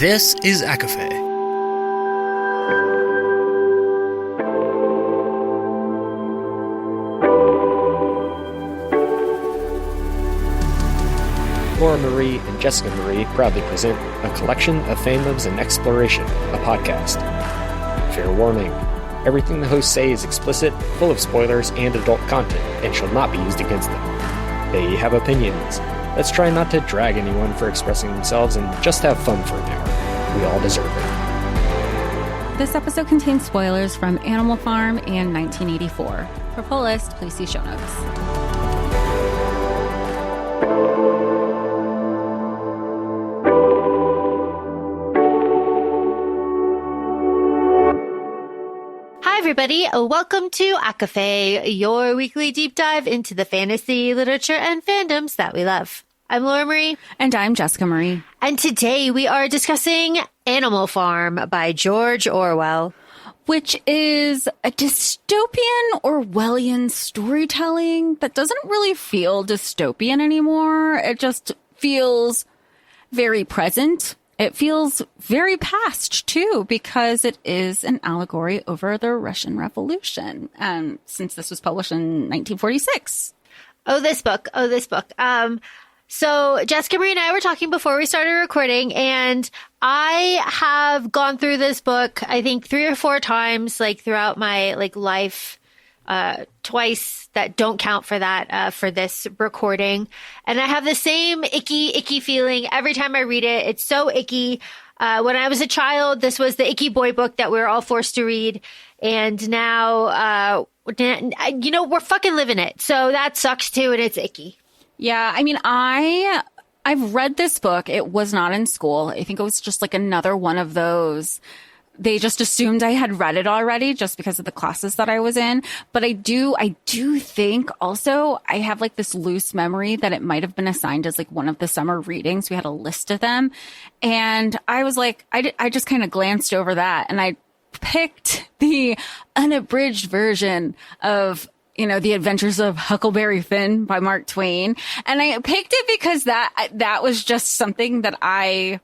This is ACOFAE. Laura Marie and Jessica Marie proudly present a collection of fandoms and exploration, a podcast. Fair warning, everything the hosts say is explicit, full of spoilers and adult content, and shall not be used against them. They have opinions. Let's try not to drag anyone for expressing themselves and just have fun for an hour. We all deserve it. This episode contains spoilers from Animal Farm and 1984. For full list, please see show notes. Hi, everybody. Welcome to ACOFAE, your weekly deep dive into the fantasy, literature, and fandoms that we love. I'm Laura Marie. And I'm Jessica Marie. And today we are discussing Animal Farm by George Orwell. Which is a dystopian Orwellian storytelling that doesn't really feel dystopian anymore. It just feels very present. It feels very past, too, because it is an allegory over the Russian Revolution. Since this was published in 1946. This book. So Jessica Marie and I were talking before we started recording, and I have gone through this book, I think 3 or 4 times, throughout my life, twice that don't count for that, for this recording. And I have the same icky feeling every time I read it. It's so icky. When I was a child, this was the icky boy book that we were all forced to read. And now, we're fucking living it. So that sucks too. And it's icky. Yeah, I mean, I've read this book. It was not in school. I think it was just another one of those. They just assumed I had read it already just because of the classes that I was in. But I do think also I have this loose memory that it might have been assigned as one of the summer readings. We had a list of them. And I was I just kind of glanced over that and I picked the unabridged version of The Adventures of Huckleberry Finn by Mark Twain. And I picked it because that was just something that I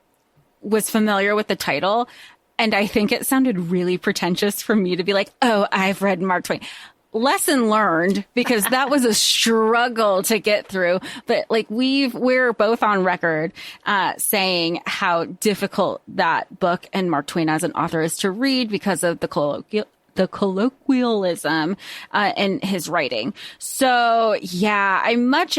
was familiar with the title. And I think it sounded really pretentious for me to be oh, I've read Mark Twain. Lesson learned, because that was a struggle to get through. But we're both on record saying how difficult that book and Mark Twain as an author is to read because of the colloquialism in his writing. So yeah,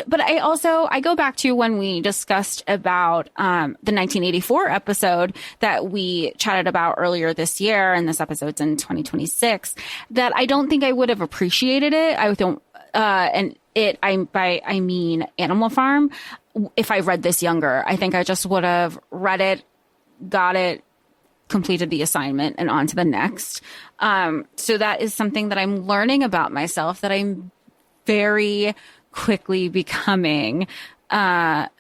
but I go back to when we discussed about the 1984 episode that we chatted about earlier this year, and this episode's in 2026, that I don't think I would have appreciated it. I don't, I mean Animal Farm. If I read this younger, I think I just would have read it, got it, completed the assignment, and on to the next. So that is something that I'm learning about myself, that I'm very quickly becoming a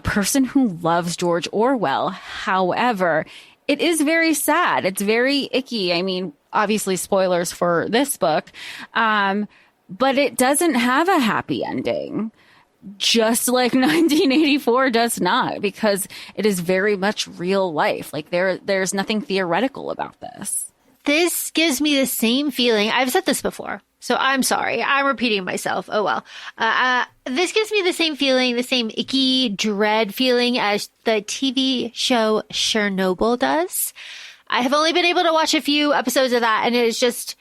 person who loves George Orwell. However, it is very sad. It's very icky. I mean, obviously spoilers for this book, but it doesn't have a happy ending. Just like 1984 does not, because it is very much real life. There's nothing theoretical about this. This gives me the same feeling. I've said this before, so I'm sorry. I'm repeating myself. Oh, well. This gives me the same feeling, the same icky dread feeling as the TV show Chernobyl does. I have only been able to watch a few episodes of that, and it is just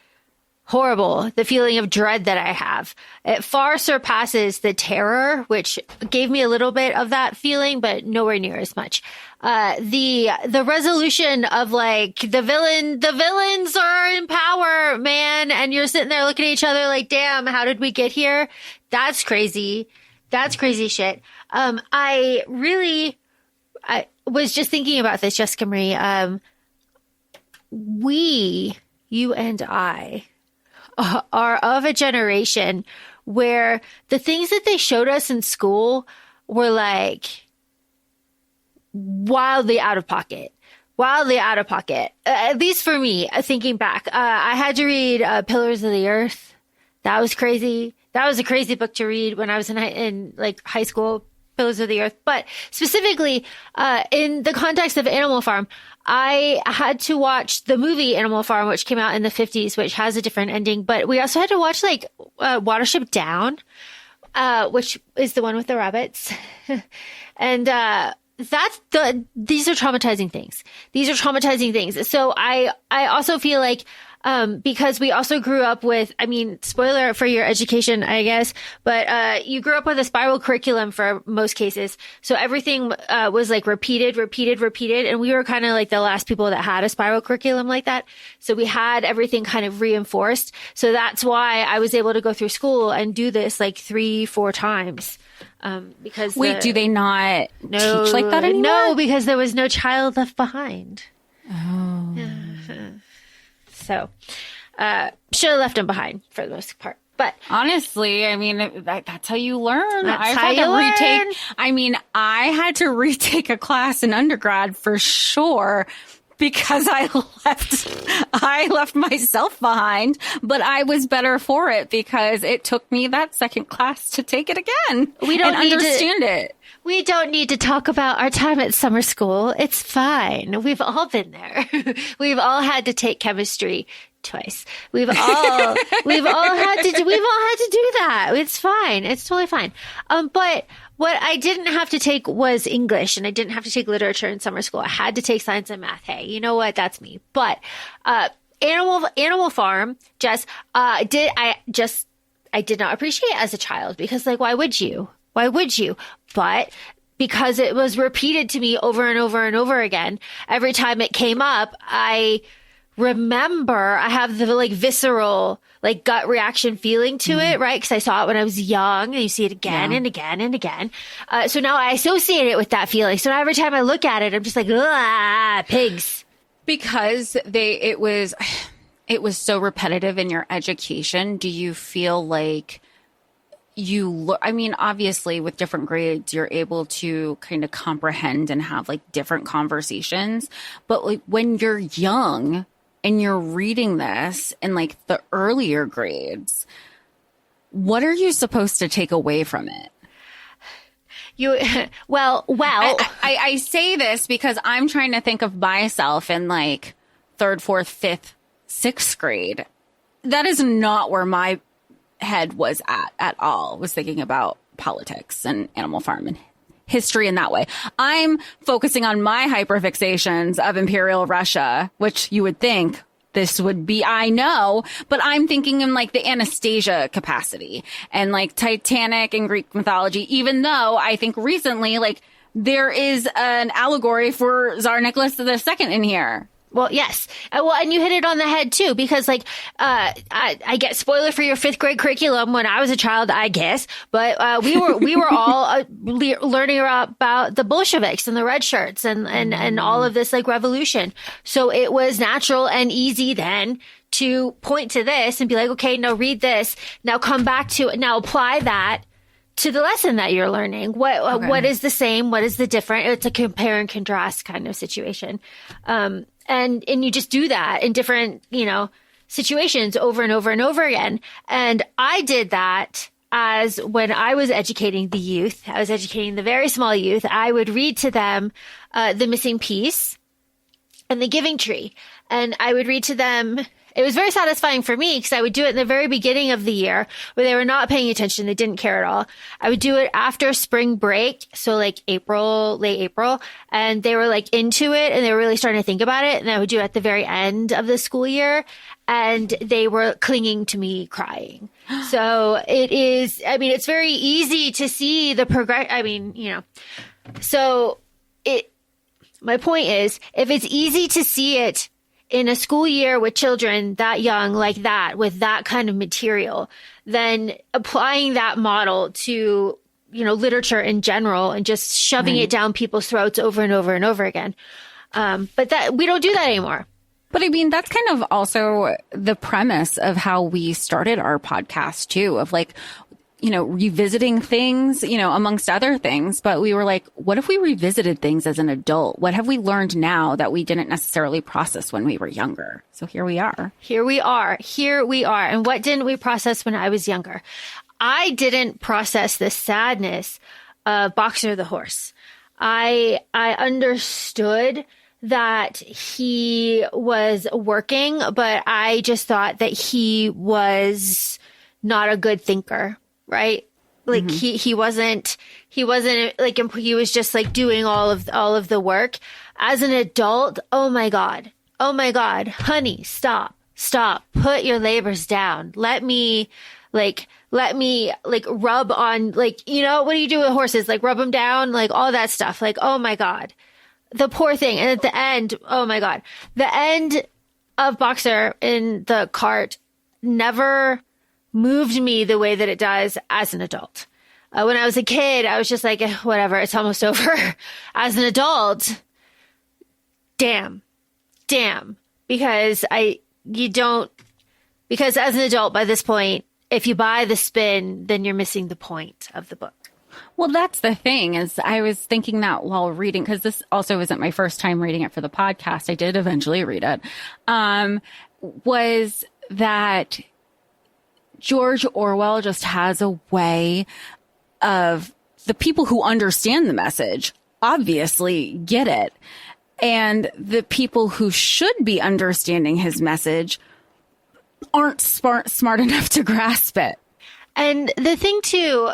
horrible, the feeling of dread that I have. It far surpasses the terror, which gave me a little bit of that feeling, but nowhere near as much. The resolution of the villains are in power, man, and you're sitting there looking at each other damn, how did we get here? That's crazy. That's crazy shit. I was just thinking about this, Jessica Marie. You and I, are of a generation where the things that they showed us in school were wildly out of pocket. At least for me, thinking back, I had to read Pillars of the Earth. That was crazy. That was a crazy book to read when I was in high school. Pillars of the Earth. But specifically, in the context of Animal Farm, I had to watch the movie Animal Farm, which came out in the 50s, which has a different ending. But we also had to watch like Watership Down, which is the one with the rabbits. And these are traumatizing things. These are traumatizing things. So I also feel like, because we also grew up with, I mean, spoiler for your education, I guess, but, you grew up with a spiral curriculum for most cases. So everything, was like repeated. And we were kind of like the last people that had a spiral curriculum like that. So we had everything kind of reinforced. So that's why I was able to go through school and do this like 3-4 times. Because do they not teach like that anymore? No, because there was no child left behind. Oh. So, should have left them behind for the most part. But honestly, I mean, that's how you learn. I had to retake a class in undergrad for sure because I left myself behind, but I was better for it because it took me that second class to take it again. We don't understand it. We don't need to talk about our time at summer school. It's fine. We've all been there. We've all had to take chemistry twice. We've all had to do that. It's fine. It's totally fine. But what I didn't have to take was English, and I didn't have to take literature in summer school. I had to take science and math. Hey, you know what? That's me. But, Animal Farm, Jess, I did not appreciate it as a child because, like, why would you? Why would you? But because it was repeated to me over and over and over again, every time it came up, I remember I have the like visceral, like gut reaction feeling to it, right? Because I saw it when I was young and you see it again and again and again. So now I associate it with that feeling. So now every time I look at it, I'm just like, ah, pigs. Because it was so repetitive in your education. Do you feel like I mean, obviously with different grades, you're able to kind of comprehend and have like different conversations. But like when you're young and you're reading this in like the earlier grades, what are you supposed to take away from it? I say this because I'm trying to think of myself in like 3rd, 4th, 5th, 6th grade. That is not where my head was at all, was thinking about politics and Animal Farm and history in that way. I'm focusing on my hyperfixations of Imperial Russia, which you would think this would be, I know, but I'm thinking in like the Anastasia capacity and like Titanic and Greek mythology, even though I think recently, like there is an allegory for Tsar Nicholas II in here. Well, yes. And you hit it on the head too, because like, I get spoiler for your 5th grade curriculum when I was a child, I guess, but, we were all learning about the Bolsheviks and the red shirts and all of this like revolution. So it was natural and easy then to point to this and be like, okay, now read this. Now come back to it. Now apply that to the lesson that you're learning. What is the same? What is the different? It's a compare and contrast kind of situation. And you just do that in different, situations over and over and over again. And I did that as when I was educating the youth. I was educating the very small youth. I would read to them, The Missing Piece and The Giving Tree. And I would read to them. It was very satisfying for me because I would do it in the very beginning of the year where they were not paying attention. They didn't care at all. I would do it after spring break. So like late April, and they were like into it and they were really starting to think about it. And I would do it at the very end of the school year and they were clinging to me crying. So it's very easy to see the my point is if it's easy to see it in a school year with children that young, like that, with that kind of material, then applying that model to, literature in general and just shoving it down people's throats over and over and over again. But that we don't do that anymore. But I mean, that's kind of also the premise of how we started our podcast too, of like, revisiting things, amongst other things. But we were like, what if we revisited things as an adult? What have we learned now that we didn't necessarily process when we were younger? So here we are. Here we are. And what didn't we process when I was younger? I didn't process the sadness Boxer the horse. I understood that he was working, but I just thought that he was not a good thinker, right? Like he wasn't like, he was just like doing all of the work. As an adult, oh my God, honey, stop, put your labors down. Let me rub on, like, you know, what do you do with horses? Like rub them down, like all that stuff. Like, oh my God, the poor thing. And at the end, oh my God, the end of Boxer in the cart never moved me the way that it does as an adult. When I was a kid, I was just like, whatever, it's almost over. As an adult, damn, because because as an adult by this point, if you buy the spin, then you're missing the point of the book. Well, that's the thing, is I was thinking that while reading, because this also isn't my first time reading it for the podcast. I did eventually read it. Was that George Orwell just has a way of, the people who understand the message obviously get it. And the people who should be understanding his message aren't smart enough to grasp it. And the thing too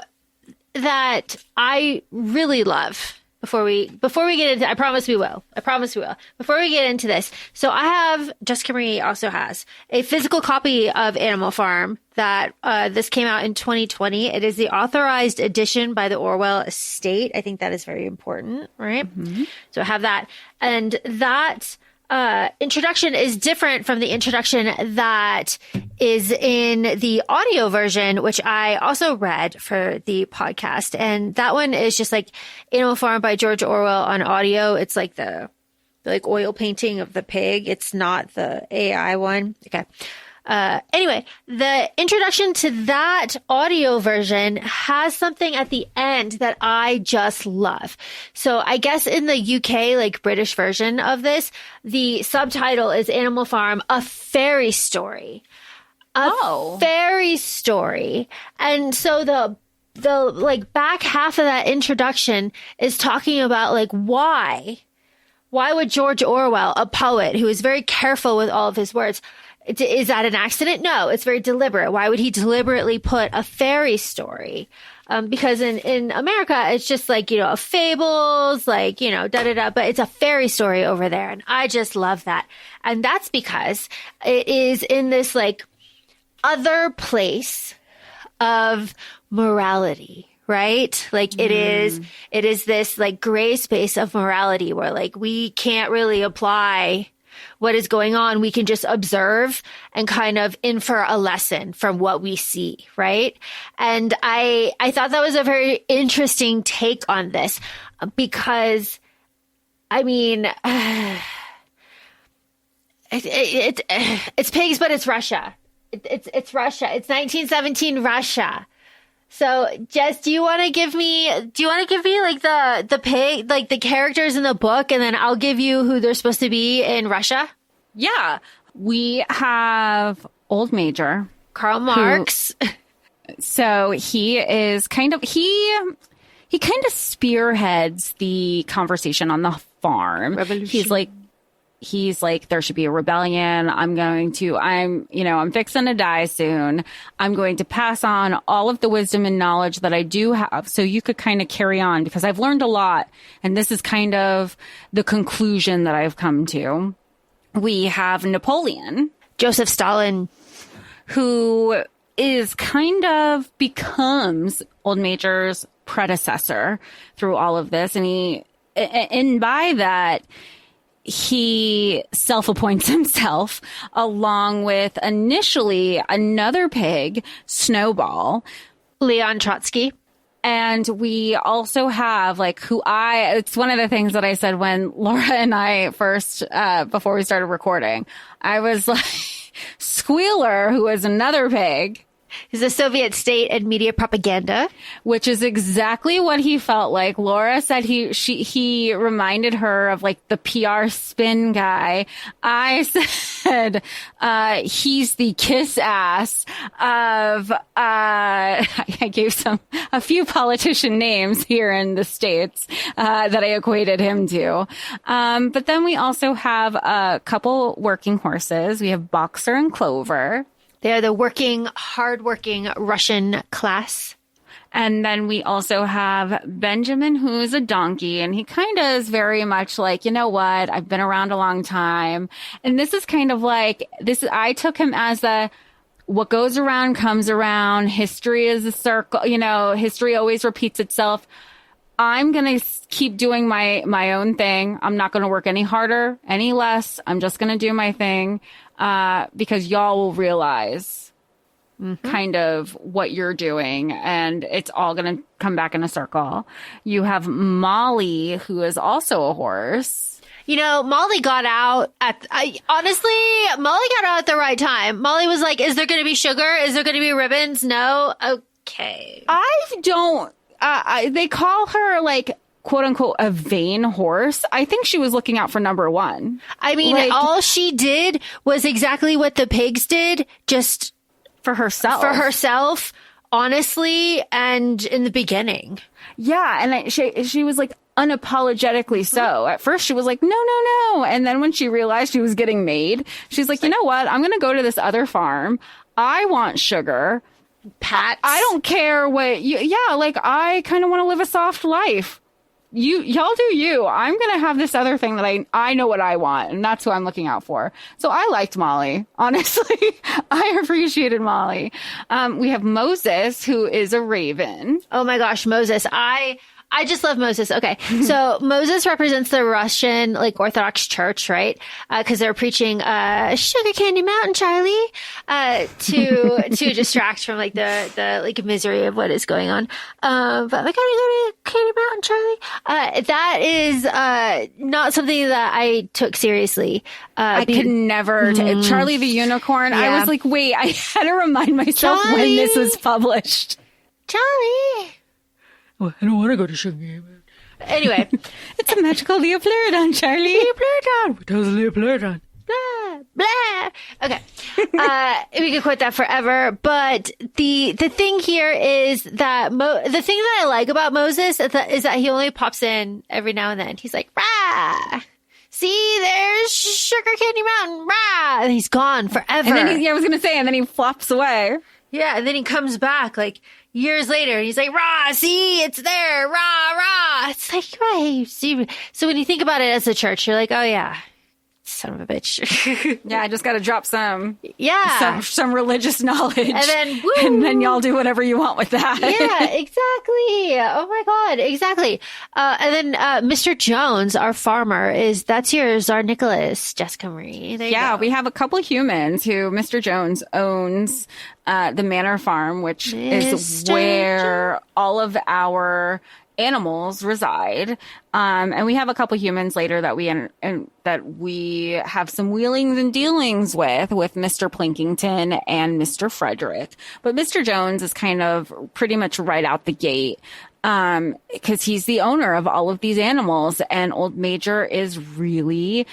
that I really love, before we get into, I promise we will. Before we get into this, so I have, Jessica Marie also has a physical copy of Animal Farm that this came out in 2020. It is the authorized edition by the Orwell estate. I think that is very important, right? Mm-hmm. So I have that, and that introduction is different from the introduction that is in the audio version, which I also read for the podcast. And that one is just like Animal Farm by George Orwell on audio. It's like the oil painting of the pig. It's not the AI one. Okay. Anyway, the introduction to that audio version has something at the end that I just love. So I guess in the UK, like British version of this, the subtitle is Animal Farm, a fairy story. Fairy story. And so the like back half of that introduction is talking about like why would George Orwell, a poet who is very careful with all of his words, is that an accident? No, it's very deliberate. Why would he deliberately put a fairy story? Because in America, it's just like, you know, fables, like, you know, but it's a fairy story over there. And I just love that. And that's because it is in this like other place of morality, right? Like it is this like gray space of morality where like we can't really apply what is going on. We can just observe and kind of infer a lesson from what we see, right? And I thought that was a very interesting take on this because, I mean, it's pigs, but it's Russia. It's Russia. It's 1917 Russia. So, Jess, do you want to give me like the pig, like the characters in the book, and then I'll give you who they're supposed to be in Russia? Yeah. We have Old Major. Karl Marx. So he is kind of spearheads the conversation on the farm. Revolution. He's like, there should be a rebellion. I'm fixing to die soon. I'm going to pass on all of the wisdom and knowledge that I do have so you could kind of carry on because I've learned a lot. And this is kind of the conclusion that I've come to. We have Napoleon. Joseph Stalin. Who is kind of becomes Old Major's predecessor through all of this. And by that, he self-appoints himself along with initially another pig, Snowball. Leon Trotsky. And we also have it's one of the things that I said when Laura and I first, before we started recording, I was like, Squealer, who is another pig. Is the Soviet state and media propaganda. Which is exactly what he felt like. Laura said he reminded her of like the PR spin guy. I said, he's the kiss ass of, I gave a few politician names here in the States, that I equated him to. But then we also have a couple working horses. We have Boxer and Clover. They are the hardworking Russian class. And then we also have Benjamin, who's a donkey, and he kind of is very much like, you know what? I've been around a long time. And this is kind of like this. I took him as what goes around comes around. History is a circle. History always repeats itself. I'm going to keep doing my own thing. I'm not going to work any harder, any less. I'm just going to do my thing. Because y'all will realize kind of what you're doing, and it's all going to come back in a circle. You have Molly, who is also a horse. Molly got out honestly, Molly got out at the right time. Molly was like, is there going to be sugar? Is there going to be ribbons? No? Okay. They call her like, quote unquote, a vain horse. I think she was looking out for number one. I mean, all she did was exactly what the pigs did, just for herself. Honestly, and in the beginning. Yeah. And she was like unapologetically so. At first she was like, no. And then when she realized she was getting made, she's like, you know what? I'm going to go to this other farm. I want sugar. Pats. I don't care what I kind of want to live a soft life. Y'all do you. I'm going to have this other thing that I know what I want, and that's what I'm looking out for. So I liked Molly. Honestly, I appreciated Molly. We have Moses, who is a raven. Oh my gosh, Moses. I just love Moses. Okay. So Moses represents the Russian, Orthodox Church, right? Cause they're preaching, Sugar Candy Mountain, Charlie, to distract from the misery of what is going on. But I gotta go to Candy Mountain, Charlie. That is, not something that I took seriously. I could never, Charlie the Unicorn. Yeah. I was like, wait, I had to remind myself Charlie. When this was published. Charlie. Well, I don't want to go to Sugar Cane Mountain. Anyway. It's a magical Leopleurodon, Charlie. Leopleurodon. What does Leopleurodon? Blah, blah. Okay. We could quote that forever. But the thing here is that the thing that I like about Moses is that he only pops in every now and then. He's like, rah! See, there's Sugar Candy Mountain, rah! And he's gone forever. And then I was going to say, and then he flops away. Yeah, and then he comes back years later, and he's like, rah, see, it's there, rah, rah. It's like, right. See, so when you think about it as a church, you're like, oh yeah, son of a bitch. Yeah, I just got to drop some religious knowledge. And then, woo! And then y'all do whatever you want with that. Yeah, exactly. Oh my God, exactly. And then, Mr. Jones, our farmer, that's your Tsar Nicholas, Jessica Marie. There you go. We have a couple humans who Mr. Jones owns, the manor farm, which is where all of our animals reside. And we have a couple humans later that we have some wheelings and dealings with Mr. Plinkington and Mr. Frederick. But Mr. Jones is kind of pretty much right out the gate. Cause he's the owner of all of these animals, and Old Major is really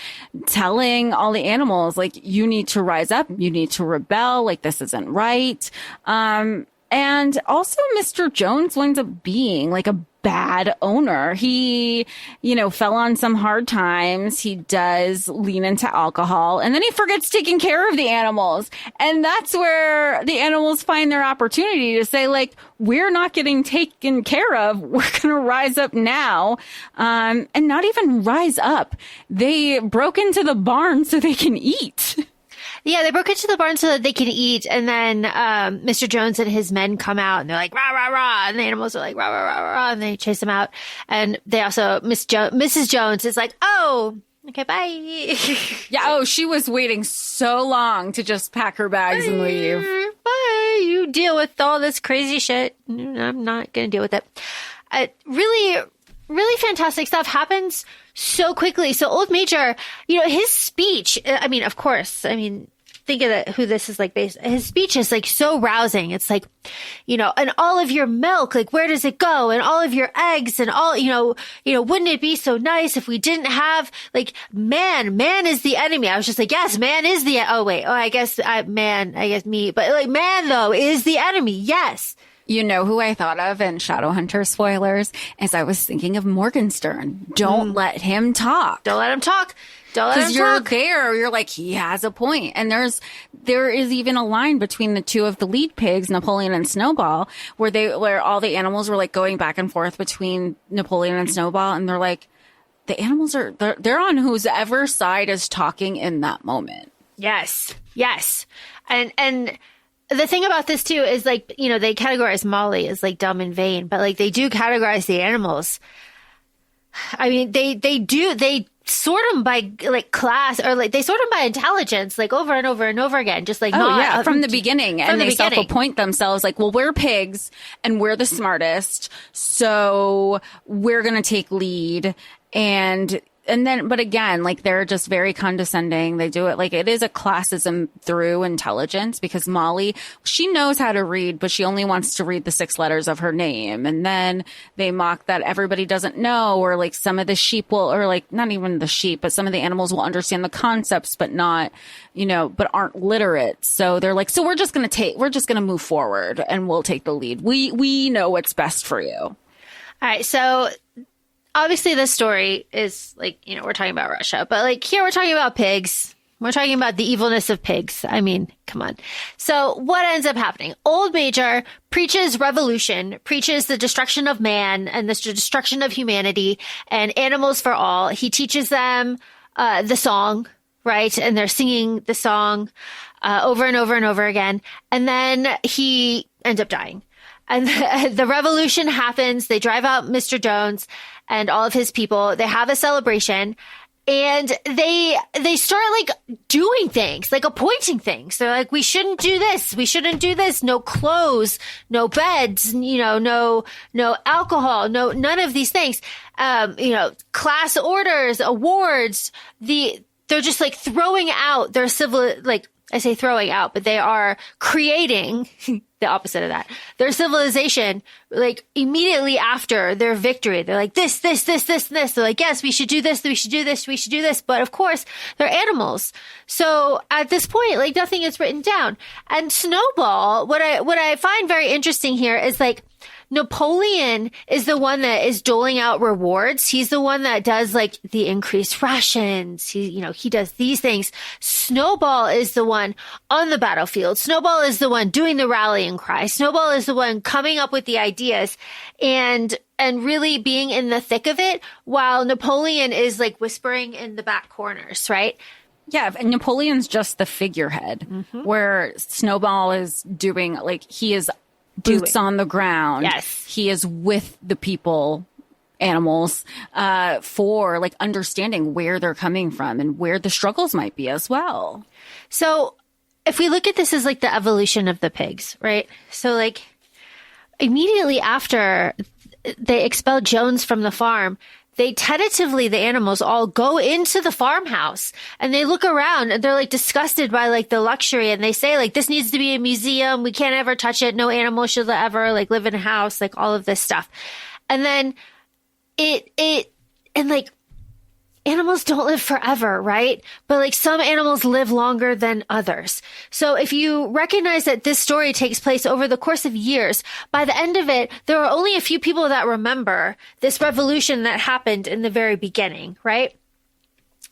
telling all the animals, you need to rise up, you need to rebel, this isn't right. And also Mr. Jones winds up being a bad owner. He, fell on some hard times. He does lean into alcohol, and then he forgets taking care of the animals. And that's where the animals find their opportunity to say, we're not getting taken care of. We're going to rise up now. And not even rise up. They broke into the barn so they can eat. Yeah, they broke into the barn so that they can eat, and then Mr. Jones and his men come out, and they're like, rah, rah, rah, and the animals are like, rah, rah, rah, rah, and they chase them out. And they also, Mrs. Jones is like, oh, okay, bye. Yeah, she was waiting so long to just pack her bags and leave. Bye, you deal with all this crazy shit. I'm not going to deal with it. Really, really fantastic stuff happens so quickly. So Old Major, his speech, of course, think of who this is like based. His speech is like so rousing. It's like, and all of your milk, like where does it go? And all of your eggs and all, wouldn't it be so nice if we didn't have like man is the enemy. I was just like, yes, man is I guess me, but like man though is the enemy. Yes. You know who I thought of in Shadowhunter spoilers as I was thinking of Morgenstern. Don't let him talk. Don't let him talk. Because you're there, you're like, he has a point. And there is even a line between the two of the lead pigs, Napoleon and Snowball, where all the animals were like going back and forth between Napoleon and Snowball. And they're like, the animals they're on whoever side is talking in that moment. Yes. Yes. And the thing about this too is like, they categorize Molly as like dumb and vain, but like they do categorize the animals. I mean, they sort them by like class or like they sort them by intelligence, like over and over and over again, just like from the beginning. And they self-appoint themselves like, well, we're pigs and we're the smartest, so we're going to take lead. And then, but again, like they're just very condescending. They do it like it is a classism through intelligence because Molly, she knows how to read, but she only wants to read the 6 letters of her name. And then they mock that everybody doesn't know, or like some of the sheep will, or like not even the sheep, but some of the animals will understand the concepts, but not, but aren't literate. So they're like, so we're just going to move forward and we'll take the lead. We know what's best for you. All right. So obviously, this story is like, we're talking about Russia, but like here we're talking about pigs. We're talking about the evilness of pigs. I mean, come on. So what ends up happening? Old Major preaches revolution, preaches the destruction of man and the destruction of humanity and animals for all. He teaches them the song, right? And they're singing the song over and over and over again. And then he ends up dying. And the revolution happens. They drive out Mr. Jones and all of his people. They have a celebration and they start like doing things, like appointing things. They're like, we shouldn't do this. We shouldn't do this. No clothes, no beds, no alcohol, none of these things. Class orders, awards, they're just like throwing out their civil, like I say throwing out, but they are creating the opposite of that. Their civilization, like immediately after their victory, they're like this, and this. They're like, yes, we should do this. We should do this. We should do this. But of course, they're animals. So at this point, like nothing is written down. And Snowball, what I find very interesting here is like, Napoleon is the one that is doling out rewards. He's the one that does like the increased rations. He does these things. Snowball is the one on the battlefield. Snowball is the one doing the rallying cry. Snowball is the one coming up with the ideas and really being in the thick of it, while Napoleon is like whispering in the back corners, right? Yeah, and Napoleon's just the figurehead, where Snowball is doing like he is boots on the ground. Yes. He is with the people, animals, for like understanding where they're coming from and where the struggles might be as well. So if we look at this as like the evolution of the pigs, right? So like immediately after they expel Jones from the farm, the animals all go into the farmhouse and they look around and they're like disgusted by like the luxury. And they say like, this needs to be a museum. We can't ever touch it. No animal should ever like live in a house, like all of this stuff. And then and like animals don't live forever, right? But like some animals live longer than others. So if you recognize that this story takes place over the course of years, by the end of it, there are only a few people that remember this revolution that happened in the very beginning, right?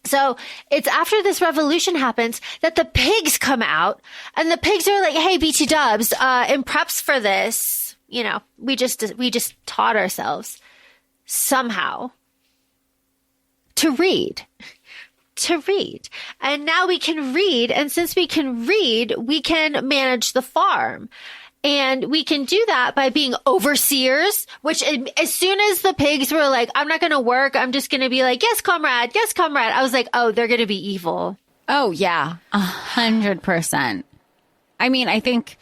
So it's after this revolution happens that the pigs come out and the pigs are like, hey, BT Dubs, in preps for this, we just taught ourselves somehow to read. And now we can read. And since we can read, we can manage the farm. And we can do that by being overseers, which as soon as the pigs were like, I'm not going to work, I'm just going to be like, yes, comrade. I was like, oh, they're going to be evil. Oh, yeah, 100%. I mean, I think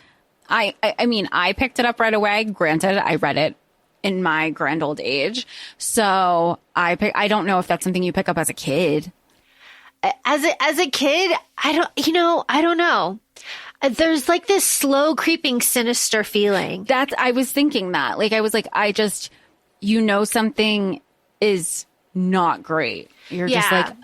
I picked it up right away. Granted, I read it in my grand old age. So I don't know if that's something you pick up as a kid. as a kid, I don't know. There's like this slow creeping sinister feeling. I was thinking that. Like, I was like, something is not great. You're just like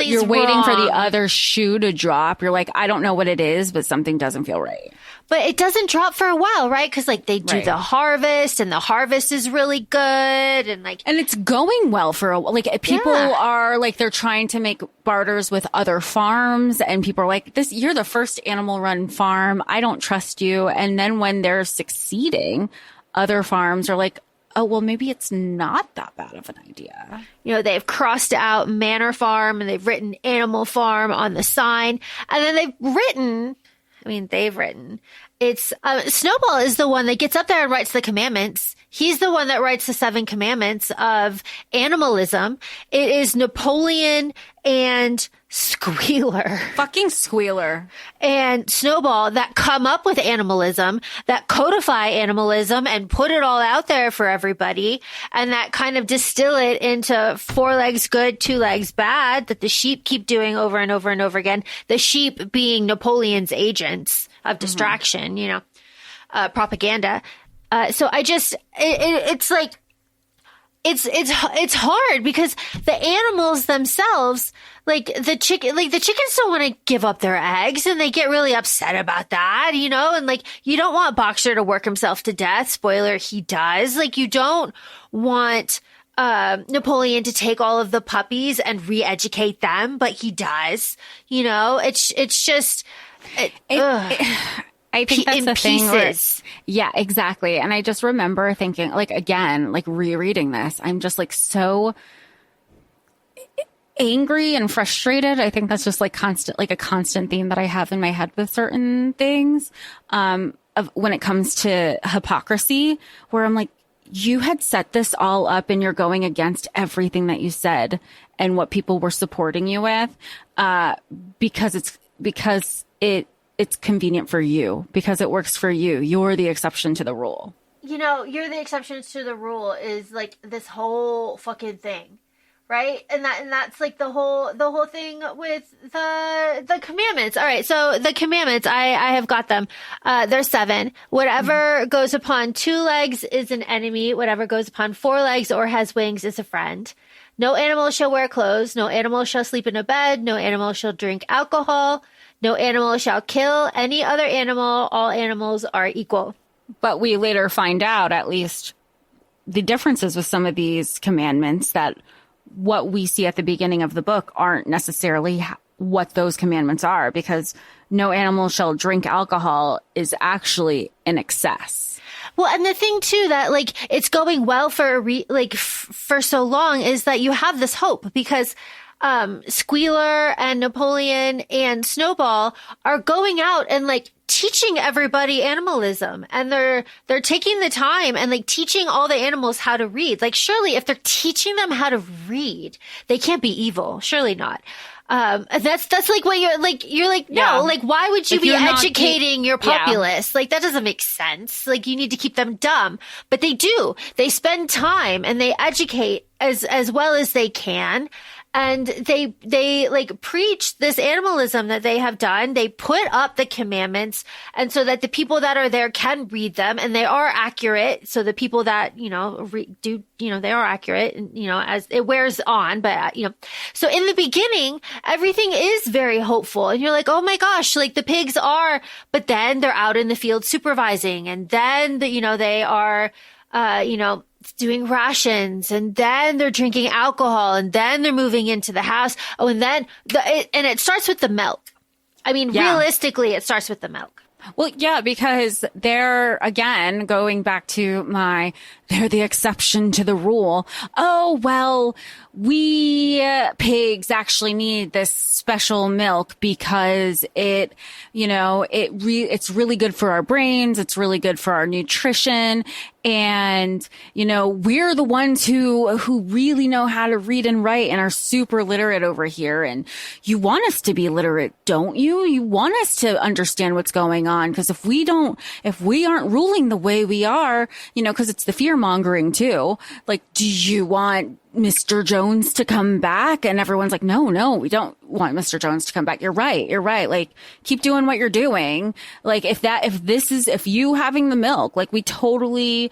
you're waiting for the other shoe to drop. You're like, I don't know what it is, but something doesn't feel right. But it doesn't drop for a while, right? Because like they do the harvest, and the harvest is really good, and it's going well for a while. Like, people are like, they're trying to make barters with other farms, and people are like, you're the first animal run farm. I don't trust you. And then when they're succeeding, other farms are like, oh, well, maybe it's not that bad of an idea. They've crossed out Manor Farm, and they've written Animal Farm on the sign. And then they've written, it's, Snowball is the one that gets up there and writes the commandments. He's the one that writes the 7 commandments of animalism. It is Napoleon and Squealer. Fucking Squealer. And Snowball that come up with animalism, that codify animalism and put it all out there for everybody, and that kind of distill it into 4 legs good, 2 legs bad, that the sheep keep doing over and over and over again. The sheep being Napoleon's agents of distraction, propaganda. So it's like, it's hard because the animals themselves, like the chickens don't want to give up their eggs, and they get really upset about that, and like, you don't want Boxer to work himself to death. Spoiler, he does. Like, you don't want Napoleon to take all of the puppies and re-educate them, but he does. It's just I think that's the thing. Pieces. Yeah, exactly. And I just remember thinking, like, again, like rereading this, I'm just like so angry and frustrated. I think that's just like a constant theme that I have in my head with certain things, of when it comes to hypocrisy, where I'm like, you had set this all up and you're going against everything that you said and what people were supporting you with, because it's convenient for you, because it works for you. You're the exception to the rule. You're the exception to the rule is like this whole fucking thing, right? And that's like the whole thing with the commandments. All right, so the commandments, I have got them. There's 7. Whatever goes upon 2 legs is an enemy. Whatever goes upon 4 legs or has wings is a friend. No animal shall wear clothes. No animal shall sleep in a bed. No animal shall drink alcohol. No animal shall kill any other animal. All animals are equal. But we later find out, at least, the differences with some of these commandments, that what we see at the beginning of the book aren't necessarily what those commandments are, because no animal shall drink alcohol is actually an excess. Well, and the thing too that like it's going well for for so long is that you have this hope, because Squealer and Napoleon and Snowball are going out and like teaching everybody animalism, and they're taking the time and like teaching all the animals how to read. Like, surely if they're teaching them how to read, they can't be evil. Surely not. That's like what you're like, no, like, why would you be educating your populace? Yeah. Like, that doesn't make sense. Like, you need to keep them dumb, but they do. They spend time and they educate as well as they can. And they like preach this animalism that they have done. They put up the commandments, and so that the people that are there can read them, and they are accurate. So the people that, they are accurate, and, as it wears on, but, so in the beginning, everything is very hopeful, and you're like, oh my gosh, like the pigs are, but then they're out in the field supervising, and then, they are, doing rations, and then they're drinking alcohol, and then they're moving into the house. Oh, and then and it starts with the milk. I mean, realistically, it starts with the milk. Well, yeah, because they're, again, going back to they're the exception to the rule. Oh, well, we pigs actually need this special milk because it's really good for our brains. It's really good for our nutrition. And, we're the ones who really know how to read and write and are super literate over here. And you want us to be literate, don't you? You want us to understand what's going on. Because if we aren't ruling the way we are, because it's the fear mongering too. Like, do you want Mr. Jones to come back. And everyone's like, no, we don't want Mr. Jones to come back. You're right. Like, keep doing what you're doing. Like, if you having the milk, like, we totally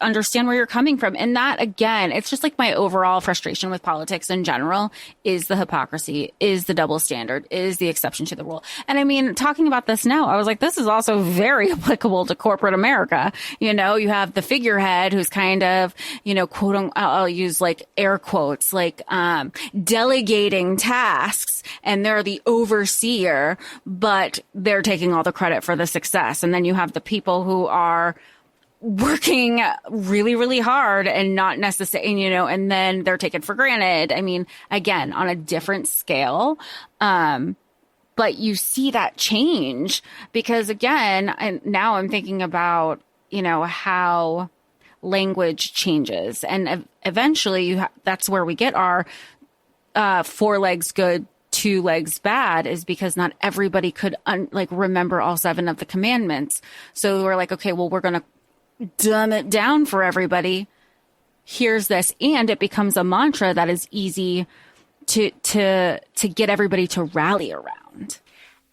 understand where you're coming from. And that, again, it's just like my overall frustration with politics in general is the hypocrisy, is the double standard, is the exception to the rule. And I mean, talking about this now, I was like, this is also very applicable to corporate America. You know, you have the figurehead who's kind of, you know, quote, I'll use like air quotes, like, delegating tasks, and they're the overseer, but they're taking all the credit for the success. And then you have the people who are working really, really hard and not necessarily, you know, and then they're taken for granted. I mean, again, on a different scale. But you see that change because, again, and now I'm thinking about, you know, how language changes, and eventually that's where we get our 4 legs good, 2 legs bad, is because not everybody could remember all 7 of the commandments. So we're like, okay, well, we're going to dumb it down for everybody. Here's this, and it becomes a mantra that is easy to get everybody to rally around.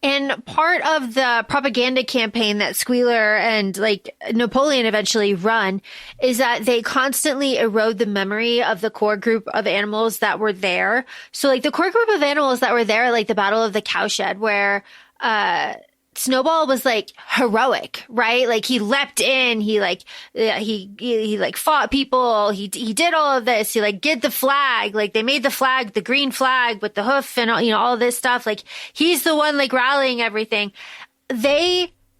And part of the propaganda campaign that Squealer and like Napoleon eventually run is that they constantly erode the memory of the core group of animals that were there. So like the core group of animals that were there at like the Battle of the Cowshed, where Snowball was like heroic, right? Like he leapt in, he fought people, he did all of this, he like did the flag, like they made the flag, the green flag with the hoof and all, you know, all this stuff. Like he's the one like rallying everything.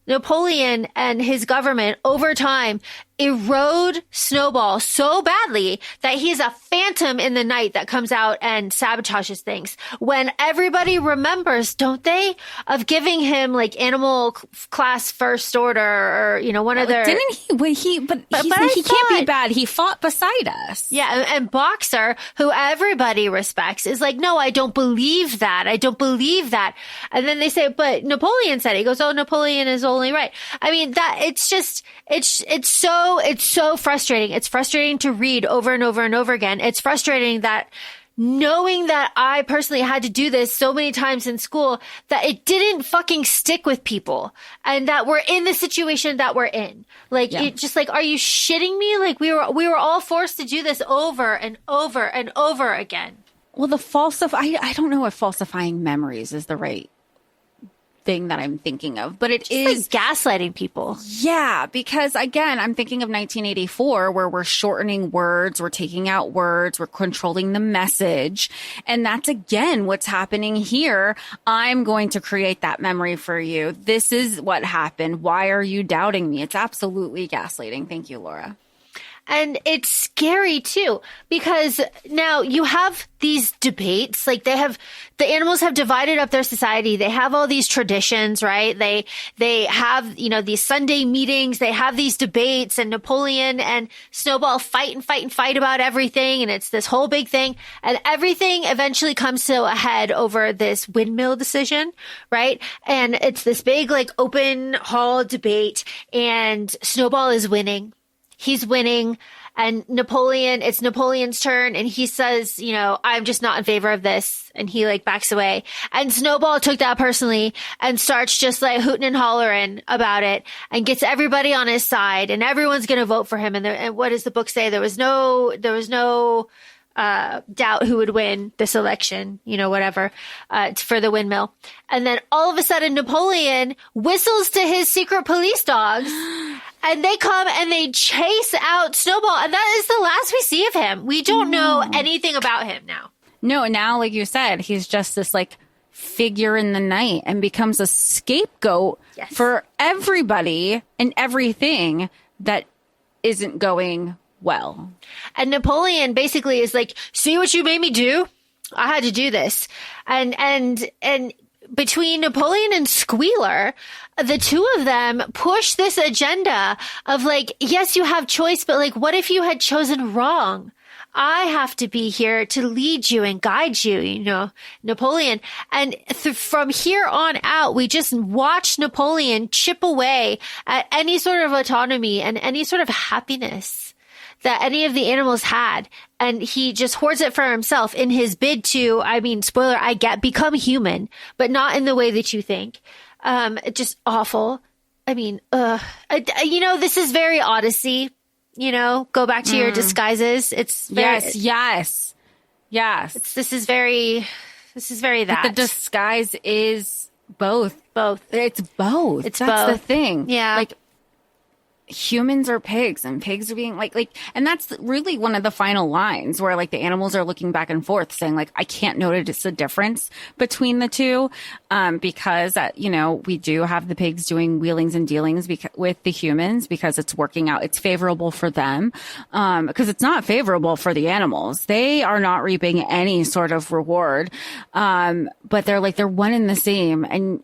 Napoleon and his government over time erode Snowball so badly that he's a phantom in the night that comes out and sabotages things. When everybody remembers, don't they, of giving him like animal class first order, or, you know, one of their... Didn't he? Well, he can't be bad. He fought beside us. Yeah. And Boxer, who everybody respects, is like, no, I don't believe that. I don't believe that. And then they say, but Napoleon said it. He goes, oh, Napoleon is only right. I mean, that it's just, it's so frustrating. It's frustrating to read over and over and over again. It's frustrating that knowing that I personally had to do this so many times in school, that it didn't fucking stick with people, and that we're in the situation that we're in. Like, It just like, are you shitting me? Like we were all forced to do this over and over and over again. Well, I don't know if falsifying memories is the right thing that I'm thinking of, but it is like gaslighting people. Yeah, because again, I'm thinking of 1984, where we're shortening words, we're taking out words, we're controlling the message. And that's again what's happening here. I'm going to create that memory for you. This is what happened. Why are you doubting me? It's absolutely gaslighting. Thank you, Laura. And it's scary too, because now you have these debates, like the animals have divided up their society. They have all these traditions, right? They have, you know, these Sunday meetings, they have these debates, and Napoleon and Snowball fight about everything. And it's this whole big thing, and everything eventually comes to a head over this windmill decision, right? And it's this big, like, open hall debate, and Snowball is winning. He's winning, and it's Napoleon's turn, and he says, you know, I'm just not in favor of this, and he like backs away. And Snowball took that personally and starts just like hooting and hollering about it, and gets everybody on his side, and everyone's gonna vote for him. And what does the book say? There was no doubt who would win this election, you know, whatever, for the windmill. And then all of a sudden, Napoleon whistles to his secret police dogs. And they come and they chase out Snowball. And that is the last we see of him. We don't know anything about him now. No, now, like you said, he's just this like figure in the night and becomes a scapegoat for everybody and everything that isn't going well. And Napoleon basically is like, see what you made me do? I had to do this. And between Napoleon and Squealer, the two of them push this agenda of like, yes, you have choice, but like, what if you had chosen wrong? I have to be here to lead you and guide you, you know, Napoleon. And from here on out, we just watch Napoleon chip away at any sort of autonomy and any sort of happiness that any of the animals had. And he just hoards it for himself in his bid to, I mean, spoiler, I get, become human, but not in the way that you think. Just awful. I mean, this is very Odyssey, go back to your disguises. It's very, yes. This is very that. But the disguise is both. It's both. It's That's both. the thing. Yeah. Like, humans are pigs and pigs are being like, and that's really one of the final lines where like the animals are looking back and forth saying like, I can't notice a difference between the two. Because, we do have the pigs doing wheelings and dealings with the humans because it's working out. It's favorable for them. Because it's not favorable for the animals. They are not reaping any sort of reward. But they're one and the same.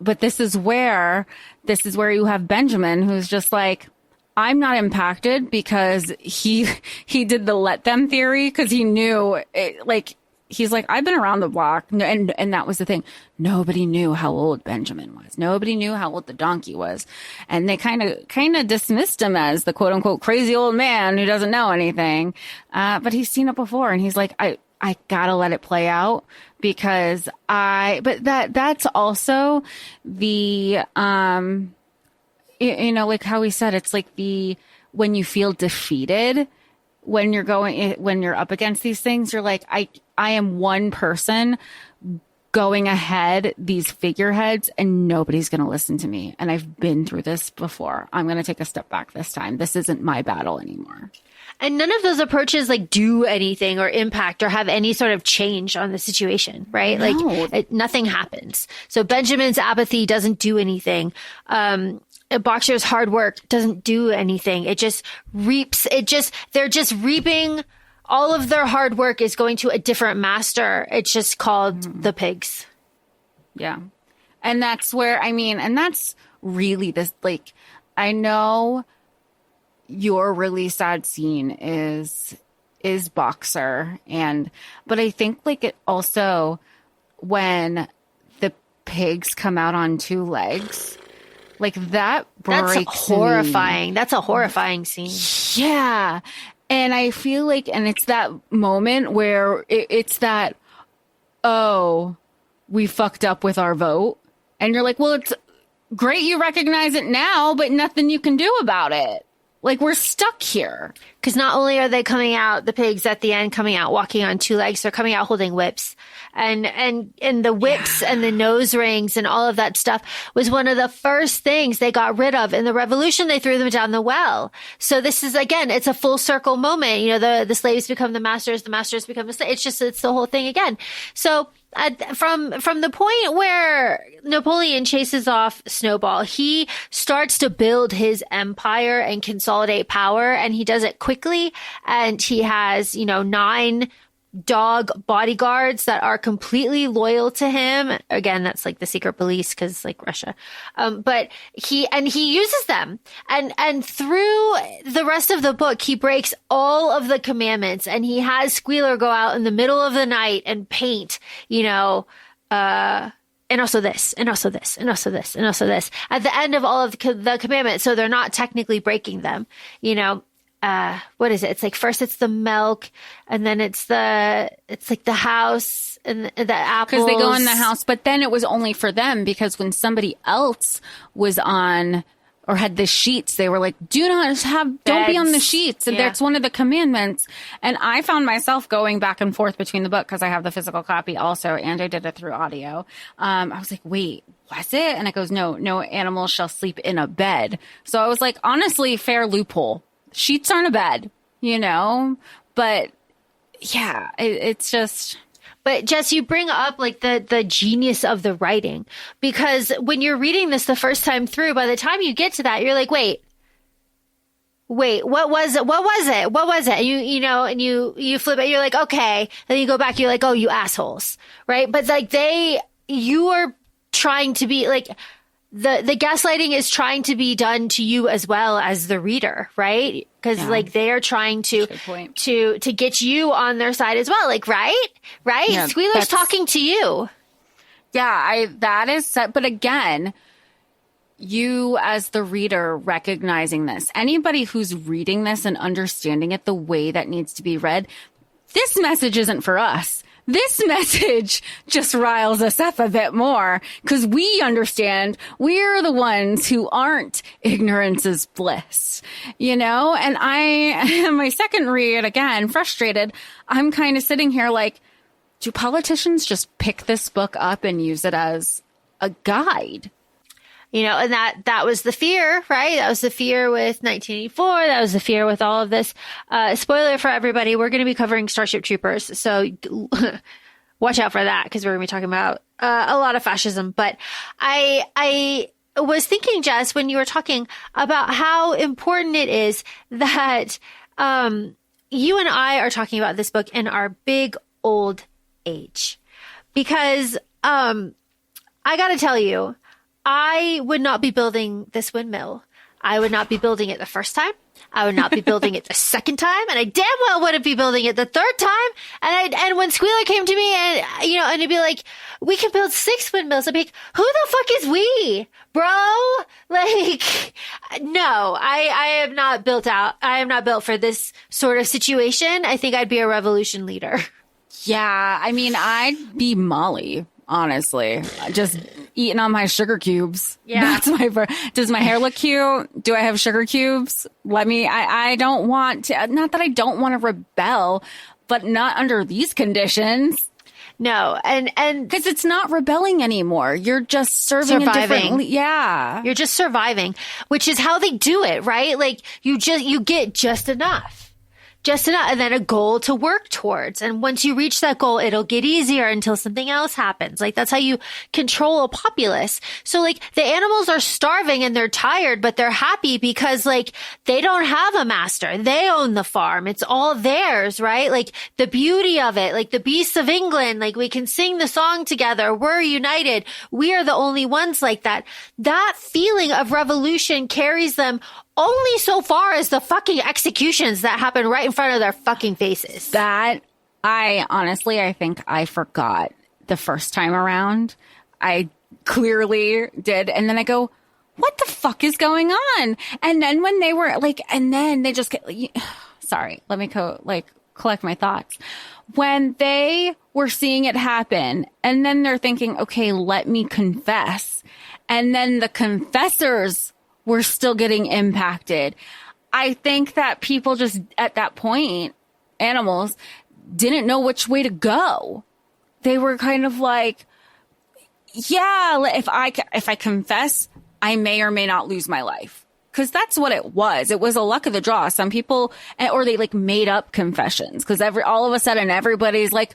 But this is where you have Benjamin, who's just like, I'm not impacted because he did the let them theory because he knew it, he's like, I've been around the block. And that was the thing. Nobody knew how old Benjamin was. Nobody knew how old the donkey was. And they kind of dismissed him as the quote unquote crazy old man who doesn't know anything. But he's seen it before. And he's like, I gotta let it play out because but that's also the, like how we said, it's like when you feel defeated, when you're up against these things, you're like, I am one person going ahead these figureheads and nobody's going to listen to me. And I've been through this before. I'm going to take a step back this time. This isn't my battle anymore. And none of those approaches do anything or impact or have any sort of change on the situation, right? No. Nothing happens. So Benjamin's apathy doesn't do anything. Boxer's hard work doesn't do anything. It just reaps. They're just reaping. All of their hard work is going to a different master. It's just called the pigs. Yeah. And that's where, and that's really this, I know your really sad scene is Boxer. But I think it also when the pigs come out on two legs, that breaks That's horrifying. me. That's a horrifying scene. Yeah. And I feel and it's that moment where it's that, oh, we fucked up with our vote. And you're like, well, it's great you recognize it now, but nothing you can do about it. We're stuck here. Because not only are they coming out, the pigs at the end coming out walking on two legs, they're coming out holding whips. And the whips and the nose rings and all of that stuff was one of the first things they got rid of. In the revolution, they threw them down the well. So this is, again, it's a full circle moment. The slaves become the masters become the slaves. It's the whole thing again. So from the point where Napoleon chases off Snowball, he starts to build his empire and consolidate power, and he does it quickly. And he has, 9 dog bodyguards that are completely loyal to him. Again, that's the secret police because Russia. But he uses them and through the rest of the book, he breaks all of the commandments and he has Squealer go out in the middle of the night and paint, and also this, and also this, and also this, and also this at the end of all of the commandments. So they're not technically breaking them, what is it? It's first it's the milk and then it's the house and the apples. Because they go in the house, but then it was only for them because when somebody else was on or had the sheets, they were like, don't be on the sheets. And that's one of the commandments. And I found myself going back and forth between the book because I have the physical copy also, and I did it through audio. I was like, wait, was it? And it goes, no animal shall sleep in a bed. So I was like, honestly, fair loophole. Sheets aren't a bed, but yeah, it's just. But Jess, you bring up the genius of the writing, because when you're reading this the first time through, by the time you get to that, you're like, wait, what was it? And and you flip it, you're like, okay. Then you go back, you're like, oh, you assholes. Right. But you are trying to be the gaslighting is trying to be done to you as well as the reader, right? Because they are trying to get you on their side as well. Right? Yeah, Squealer's talking to you. Yeah, that is set. But again, you as the reader recognizing this, anybody who's reading this and understanding it the way that needs to be read, this message isn't for us. This message just riles us up a bit more because we understand we're the ones who aren't ignorance is bliss, you know? And my second read, again, frustrated, I'm kind of sitting here like, do politicians just pick this book up and use it as a guide? You know, and that was the fear, right? That was the fear with 1984. That was the fear with all of this. Spoiler for everybody, we're going to be covering Starship Troopers. So watch out for that because we're going to be talking about a lot of fascism. But I was thinking, Jess, when you were talking about how important it is that you and I are talking about this book in our big old age. Because I got to tell you, I would not be building this windmill. I would not be building it the first time. I would not be building it the second time. And I damn well wouldn't be building it the third time. And when Squealer came to me and, you know, and he'd be like, we can build 6 windmills. I'd be like, who the fuck is we, bro? Like, no, I am not built out. I am not built for this sort of situation. I think I'd be a revolution leader. Yeah. I mean, I'd be Molly. Honestly, just eating on my sugar cubes. Yeah. Does my hair look cute? Do I have sugar cubes? I don't want to, not that I don't want to rebel, but not under these conditions. No. And because it's not rebelling anymore. You're just serving surviving. Yeah. You're just surviving, which is how they do it, right? Like you get just enough. Just enough, and then a goal to work towards. And once you reach that goal, it'll get easier until something else happens. Like that's how you control a populace. So like the animals are starving and they're tired, but they're happy because like they don't have a master. They own the farm. It's all theirs, right? Like the beauty of it, like the beasts of England, like we can sing the song together. We're united. We are the only ones like that. That feeling of revolution carries them only so far as the fucking executions that happen right in front of their fucking faces. That I think I forgot the first time around. I clearly did. And then I go, what the fuck is going on? And then when they were like, and then they just get, sorry, let me collect my thoughts. When they were seeing it happen and then they're thinking, okay, let me confess. And then the confessors were still getting impacted. I think that people just at that point, animals didn't know which way to go. They were kind of like, yeah, if I confess, I may or may not lose my life. Cause that's what it was. It was a luck of the draw. Some people, or they like made up confessions. Cause all of a sudden everybody's like,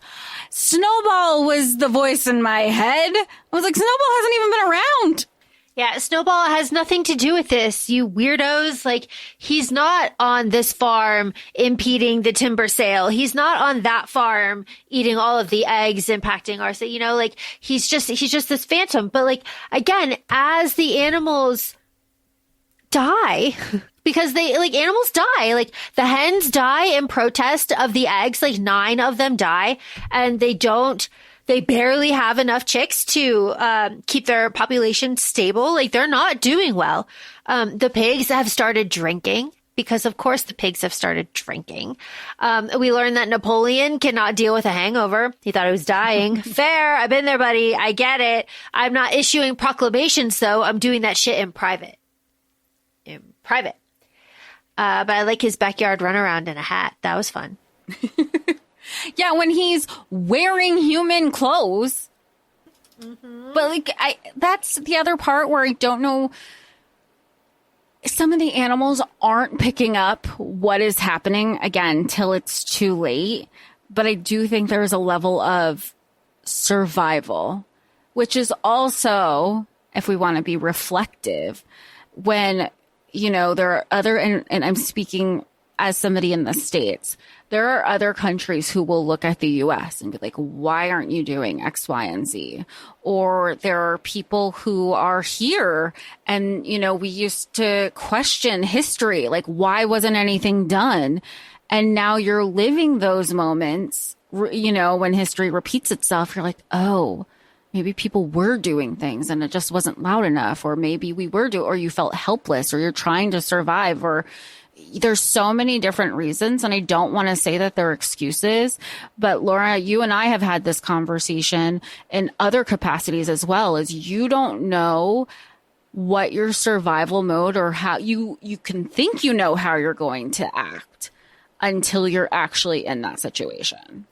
Snowball was the voice in my head. I was like, Snowball hasn't even been around. Yeah, Snowball has nothing to do with this, you weirdos. Like, he's not on this farm impeding the timber sale. He's not on that farm eating all of the eggs, impacting our, you know, like, he's just this phantom. But like, again, as the animals die, because animals die, like the hens die in protest of the eggs, like 9 of them die, and they barely have enough chicks to keep their population stable. Like they're not doing well. The pigs have started drinking because of course the pigs have started drinking. We learned that Napoleon cannot deal with a hangover. He thought he was dying. Fair. I've been there, buddy. I get it. I'm not issuing proclamations though. I'm doing that shit in private. But I like his backyard runaround in a hat. That was fun. Yeah, when he's wearing human clothes. Mm-hmm. But like, that's the other part where I don't know. Some of the animals aren't picking up what is happening again till it's too late. But I do think there's a level of survival, which is also, if we want to be reflective, when, you know, there are other, and I'm speaking as somebody in the States, there are other countries who will look at the U.S. and be like, why aren't you doing X, Y, and Z? Or there are people who are here and, you know, we used to question history, like why wasn't anything done? And now you're living those moments, you know, when history repeats itself, you're like, oh, maybe people were doing things and it just wasn't loud enough, or maybe or you felt helpless, or you're trying to survive, or there's so many different reasons. And I don't want to say that they're excuses, but Laura, you and I have had this conversation in other capacities as well, is you don't know what your survival mode, or how you can think you know how you're going to act until you're actually in that situation.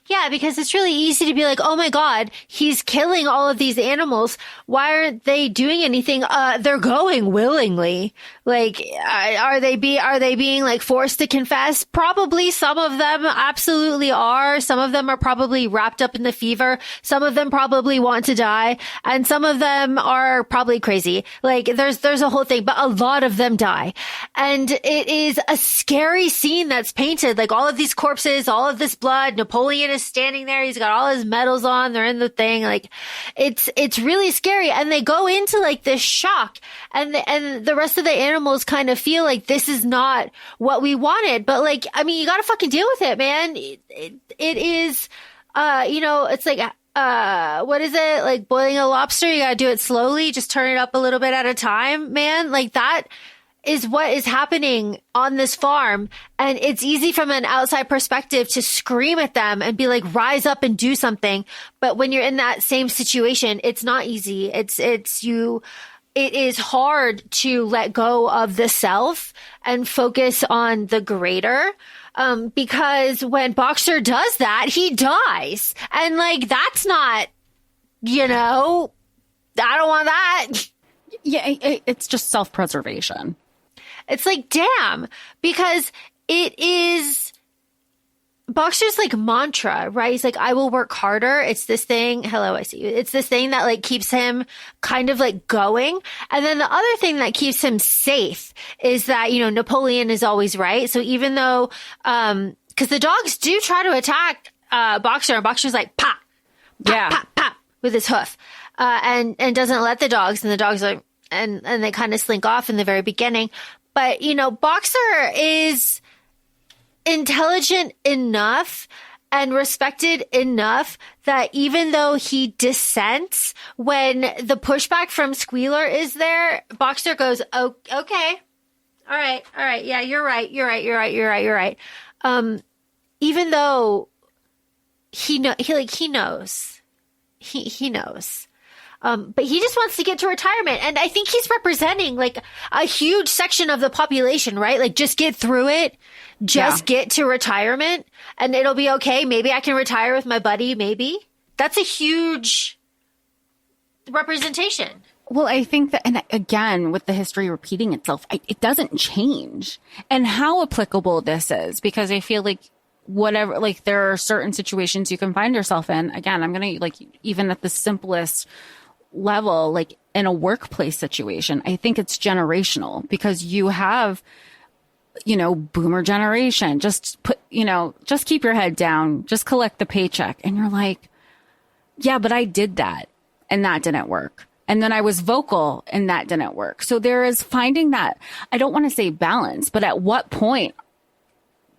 Yeah, because it's really easy to be like, oh my God, he's killing all of these animals. Why aren't they doing anything? They're going willingly. Like, are they being like forced to confess? Probably some of them absolutely are. Some of them are probably wrapped up in the fever. Some of them probably want to die. And some of them are probably crazy. Like, there's a whole thing, but a lot of them die. And it is a scary scene that's painted. Like, all of these corpses, all of this blood, Napoleon is standing there. He's got all his medals on. They're in the thing. Like, it's really scary. And they go into like this shock, and the rest of the animals kind of feel like this is not what we wanted. But like, I mean, you gotta fucking deal with it, man. It is, it's like, what is it? Like boiling a lobster. You gotta do it slowly. Just turn it up a little bit at a time, man. Like, that is what is happening on this farm. And it's easy from an outside perspective to scream at them and be like, rise up and do something. But when you're in that same situation, it's not easy. It is hard to let go of the self and focus on the greater. Because when Boxer does that, he dies. And like, that's not, I don't want that. Yeah, it's just self-preservation. It's like, damn, because it is Boxer's like mantra, right? He's like, I will work harder. It's this thing. Hello, I see you. It's this thing that like keeps him kind of like going. And then the other thing that keeps him safe is that, Napoleon is always right. So even though, cause the dogs do try to attack, Boxer, and Boxer's like, pop, pop, yeah, pop, pop with his hoof, and doesn't let the dogs, and the dogs are, and they kind of slink off in the very beginning. But, Boxer is intelligent enough and respected enough that even though he dissents when the pushback from Squealer is there, Boxer goes, oh, okay. All right. Yeah, you're right. Even though he knows. He knows. But he just wants to get to retirement. And I think he's representing like a huge section of the population, right? Like, just get through it. Just get to retirement and it'll be okay. Maybe I can retire with my buddy. Maybe. That's a huge representation. Well, I think that, and again, with the history repeating itself, it doesn't change. And how applicable this is, because I feel like whatever, like, there are certain situations you can find yourself in. Again, I'm going to, like, even at the simplest level, like in a workplace situation, I think it's generational, because you have, boomer generation, just keep your head down, just collect the paycheck. And you're like, yeah, but I did that and that didn't work. And then I was vocal and that didn't work. So there is finding that, I don't want to say balance, but at what point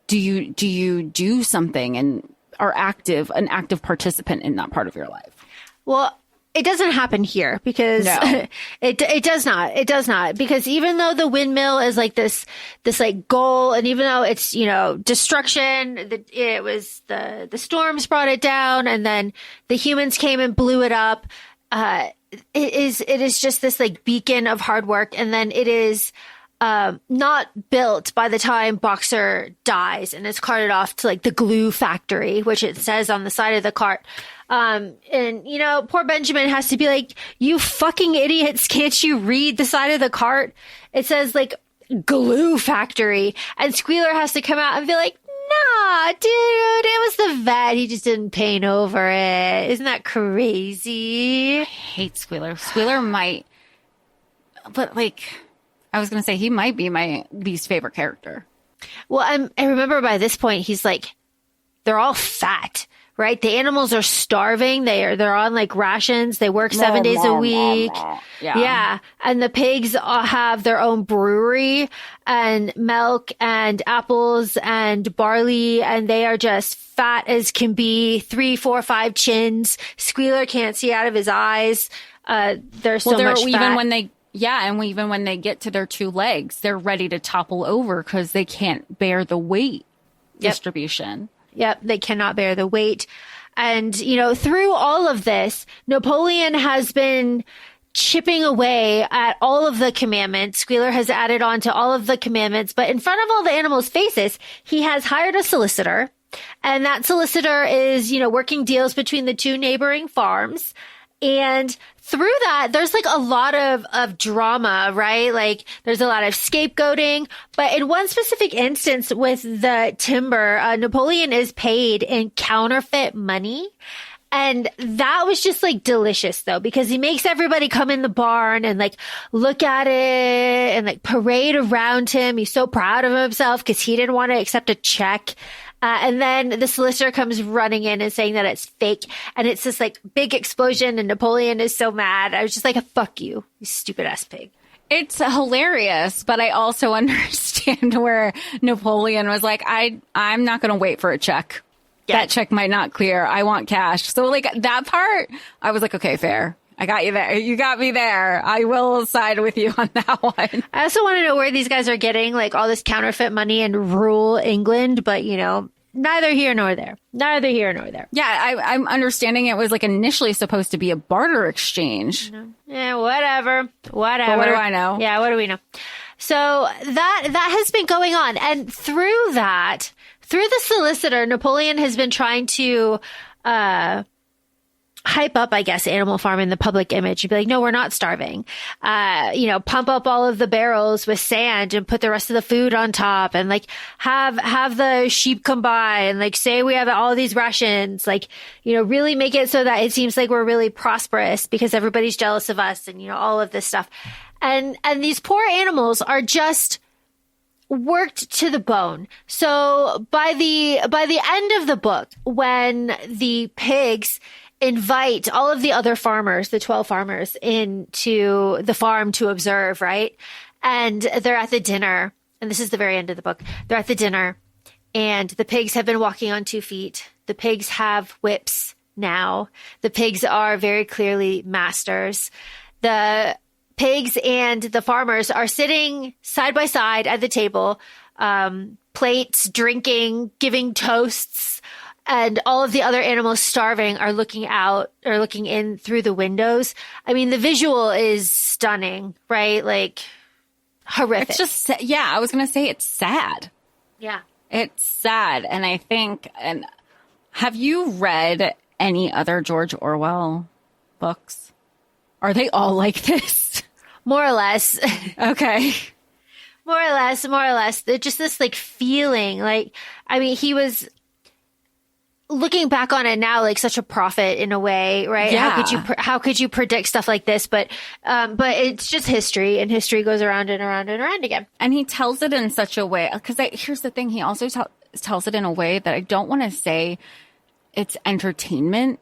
do you do something and are an active participant in that part of your life? Well, it doesn't happen here, because no. it does not, because even though the windmill is like this like goal, and even though it's, destruction, it was the storms brought it down, and then the humans came and blew it up. It is just this like beacon of hard work. And then it is, not built by the time Boxer dies, and it's carted off to like the glue factory, which it says on the side of the cart. And poor Benjamin has to be like, you fucking idiots, can't you read the side of the cart? It says like glue factory, and Squealer has to come out and be like, nah, dude, it was the vet. He just didn't paint over it. Isn't that crazy? I hate Squealer. Squealer might, but like, I was going to say, he might be my least favorite character. Well, I remember by this point, he's like, they're all fat, right? The animals are starving. They're on like rations. They work 7 days a week. Yeah. And the pigs have their own brewery and milk and apples and barley, and they are just fat as can be, 3, 4, 5 chins. Squealer can't see out of his eyes. There's so much fat. Even when they get to their 2 legs, they're ready to topple over because they can't bear the weight distribution. Yep, they cannot bear the weight. And, through all of this, Napoleon has been chipping away at all of the commandments. Squealer has added on to all of the commandments, but in front of all the animals' faces, he has hired a solicitor. And that solicitor is, working deals between the 2 neighboring farms. And through that, there's like a lot of drama, right? Like there's a lot of scapegoating. But in one specific instance with the timber, Napoleon is paid in counterfeit money. And that was just like delicious though, because he makes everybody come in the barn and like look at it and like parade around him. He's so proud of himself because he didn't want to accept a check. And then the solicitor comes running in and saying that it's fake. And it's this like big explosion and Napoleon is so mad. I was just like, fuck you stupid ass pig. It's hilarious, but I also understand where Napoleon was like, I'm not going to wait for a check. Yeah. That check might not clear. I want cash. So like that part, I was like, okay, fair. I got you there. You got me there. I will side with you on that one. I also want to know where these guys are getting like all this counterfeit money in rural England, but neither here nor there. Neither here nor there. Yeah, I'm understanding it was like initially supposed to be a barter exchange. Yeah, whatever. But what do I know? Yeah, what do we know? So that has been going on. And through the solicitor, Napoleon has been trying to hype up, I guess, Animal Farm in the public image. You'd be like, no, we're not starving. Pump up all of the barrels with sand and put the rest of the food on top and like have the sheep come by and like say we have all these rations, like, really make it so that it seems like we're really prosperous because everybody's jealous of us and, all of this stuff. And these poor animals are just worked to the bone. So by the end of the book, when the pigs invite all of the other farmers, the 12 farmers, into the farm to observe, right? And they're at the dinner, and this is the very end of the book. They're at the dinner, and the pigs have been walking on 2 feet. The pigs have whips now. The pigs are very clearly masters. The pigs and the farmers are sitting side by side at the table, plates, drinking, giving toasts. And all of the other animals starving are looking out or looking in through the windows. I mean, the visual is stunning, right? Like horrific. It's just, I was going to say it's sad. Yeah. It's sad. And I think, and have you read any other George Orwell books? Are they all like this? More or less. Okay. More or less. They're just this like feeling like, I mean, he was looking back on it now, like such a prophet in a way, right? Yeah. How could you predict stuff like this? But it's just history, and history goes around and around and around again. And he tells it in such a way, because here's the thing. He also tells it in a way that I don't want to say it's entertainment,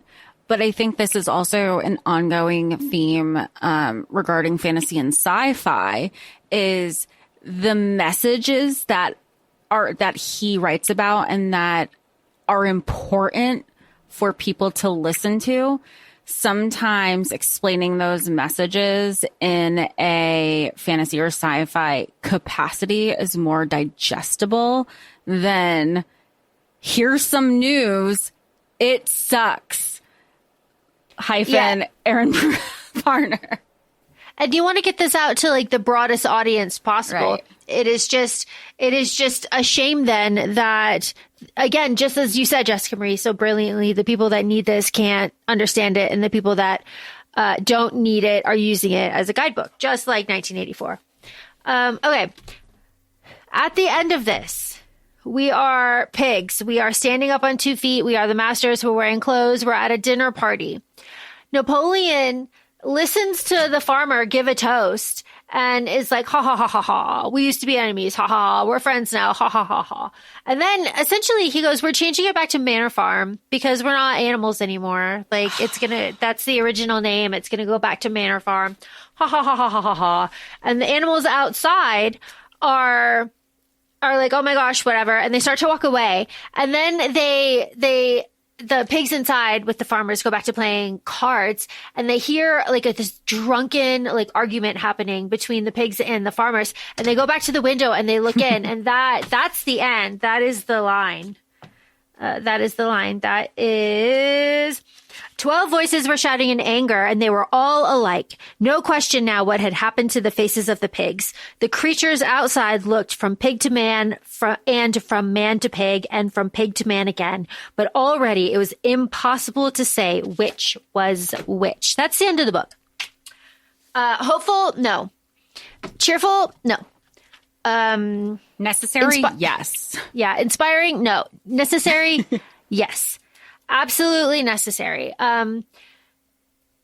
but I think this is also an ongoing theme regarding fantasy and sci-fi is the messages that he writes about and that are important for people to listen to. Sometimes explaining those messages in a fantasy or sci-fi capacity is more digestible than here's some news. It sucks. Aaron Parner. And you want to get this out to like the broadest audience possible. Right. It is just a shame then that, again, just as you said, Jessica Marie, so brilliantly, the people that need this can't understand it, and the people that don't need it are using it as a guidebook, just like 1984. Okay. At the end of this, we are pigs. We are standing up on 2 feet. We are the masters. We're wearing clothes. We're at a dinner party. Napoleon listens to the farmer give a toast and is like, ha ha ha ha ha. We used to be enemies. Ha ha. We're friends now. Ha ha ha ha. And then essentially he goes, we're changing it back to Manor Farm because we're not animals anymore. Like that's the original name. It's going to go back to Manor Farm. Ha ha ha ha ha ha ha. And the animals outside are like, oh my gosh, whatever. And they start to walk away. And then the pigs inside with the farmers go back to playing cards, and they hear like this drunken like argument happening between the pigs and the farmers. And they go back to the window and they look in, and that's the end. That is the line. That is 12 voices were shouting in anger, and they were all alike. No question now what had happened to the faces of the pigs. The creatures outside looked from pig to man, and from man to pig, and from pig to man again. But already it was impossible to say which was which. That's the end of the book. Hopeful? No. Cheerful? No. Necessary? Yes. Yeah. Inspiring? No. Necessary? Yes. Absolutely necessary.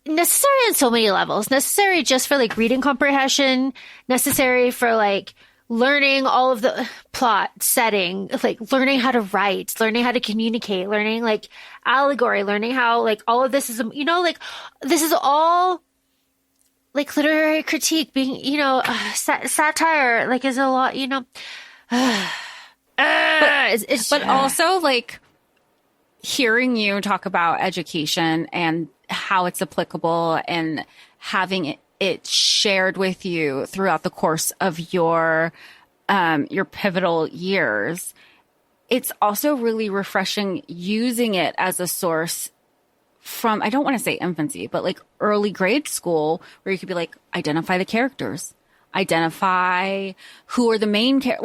Necessary on so many levels. Necessary just for like reading comprehension. Necessary for like learning all of the plot setting, like learning how to write, learning how to communicate, learning like allegory, learning how like all of this is, like this is all like literary critique being, satire, like is a lot, but also like hearing you talk about education and how it's applicable and having it shared with you throughout the course of your pivotal years. It's also really refreshing using it as a source from, I don't want to say infancy, but like early grade school, where you could be like, identify the characters, identify who are the main characters,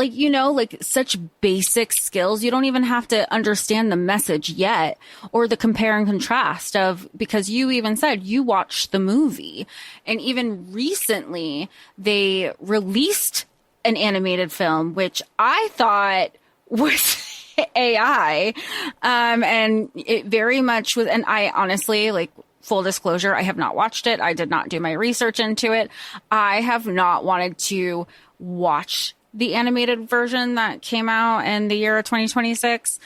like such basic skills. You don't even have to understand the message yet, or the compare and contrast of, because you even said you watched the movie, and even recently they released an animated film, which I thought was AI. And it very much was, and I honestly, like, full disclosure, I have not watched it. I did not do my research into it. I have not wanted to watch the animated version that came out in the year of 2026,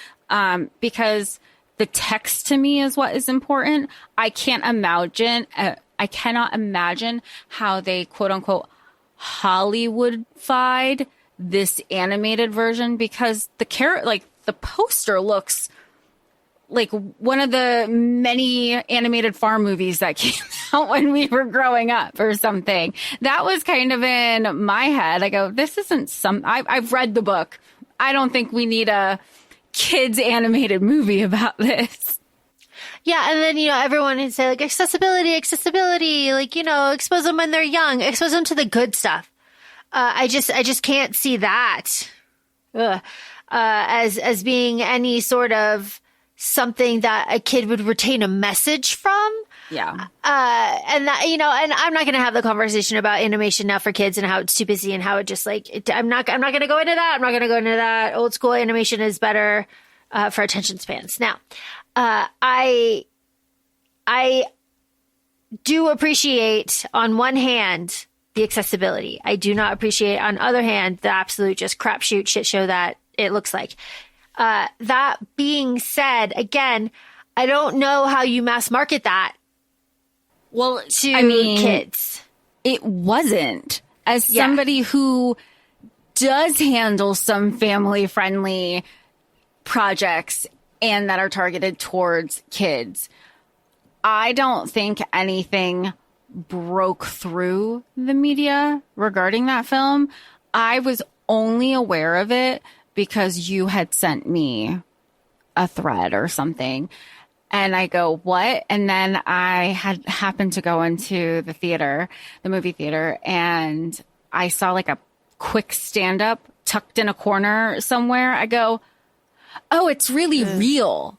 because the text to me is what is important. I cannot imagine how they quote unquote Hollywoodified this animated version, because the poster looks like one of the many animated farm movies that came out when we were growing up or something. That was kind of in my head. I go, this isn't I've read the book. I don't think we need a kids animated movie about this. Yeah. And then, everyone would say like accessibility, like, expose them when they're young, expose them to the good stuff. I just can't see that as being any sort of something that a kid would retain a message from. Yeah. And that, and I'm not going to have the conversation about animation now for kids and how it's too busy and how it just like, I'm not going to go into that. I'm not going to go into that. Old school animation is better, for attention spans. Now, I do appreciate on one hand the accessibility. I do not appreciate on the other hand the absolute just crapshoot shit show that it looks like. That being said, again, I don't know how you mass market that to kids. It wasn't. As somebody who does handle some family friendly projects and that are targeted towards kids, I don't think anything broke through the media regarding that film. I was only aware of it because you had sent me a thread or something. And I go, what? And then I had happened to go into the movie theater, and I saw like a quick stand up tucked in a corner somewhere. I go, oh, it's really real.